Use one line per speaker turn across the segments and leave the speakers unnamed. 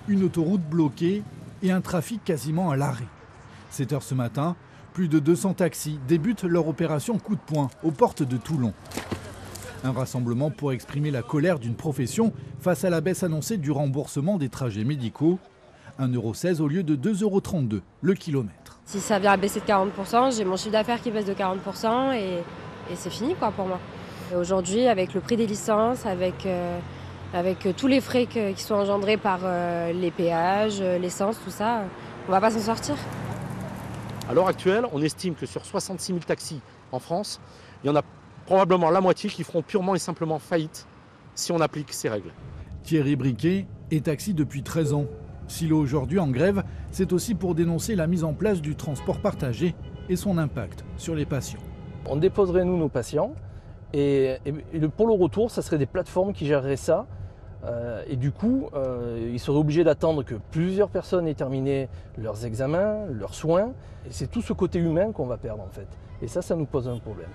une autoroute bloquée et un trafic quasiment à l'arrêt. 7 h ce matin, plus de 200 taxis débutent leur opération coup de poing aux portes de Toulon. Un rassemblement pour exprimer la colère d'une profession face à la baisse annoncée du remboursement des trajets médicaux. 1,16 € au lieu de 2,32 € le kilomètre.
Si ça vient à baisser de 40%, j'ai mon chiffre d'affaires qui baisse de 40% et c'est fini quoi pour moi. Et aujourd'hui, avec le prix des licences, avec tous les frais qui sont engendrés par les péages, l'essence, tout ça, on va pas s'en sortir.
À l'heure actuelle, on estime que sur 66 000 taxis en France, il y en a probablement la moitié qui feront purement et simplement faillite si on applique ces règles.
Thierry Briquet est taxi depuis 13 ans. S'il est aujourd'hui en grève, c'est aussi pour dénoncer la mise en place du transport partagé et son impact sur les patients.
On déposerait nous nos patients et pour le retour, ça serait des plateformes qui géreraient ça. Et du coup, ils seraient obligés d'attendre que plusieurs personnes aient terminé leurs examens, leurs soins. Et c'est tout ce côté humain qu'on va perdre en fait. Et ça nous pose un problème.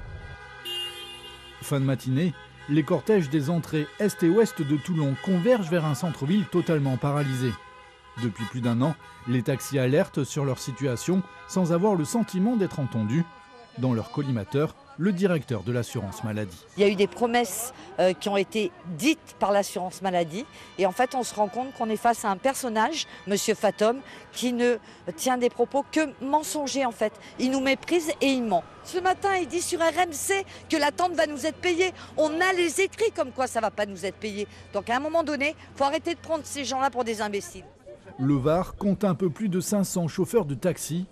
Fin de matinée, les cortèges des entrées est et ouest de Toulon convergent vers un centre-ville totalement paralysé. Depuis plus d'1 an, les taxis alertent sur leur situation sans avoir le sentiment d'être entendus. Dans leur collimateur, le directeur de l'assurance maladie.
Il y a eu des promesses qui ont été dites par l'assurance maladie et en fait on se rend compte qu'on est face à un personnage, Monsieur Fatom, qui ne tient des propos que mensongers en fait. Il nous méprise et il ment. Ce matin il dit sur RMC que l'attente va nous être payée. On a les écrits comme quoi ça ne va pas nous être payé. Donc à un moment donné, il faut arrêter de prendre ces gens-là pour des imbéciles.
Le Var compte un peu plus de 500 chauffeurs de taxi,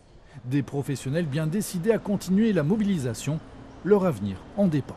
des professionnels bien décidés à continuer la mobilisation. Leur avenir en dépend.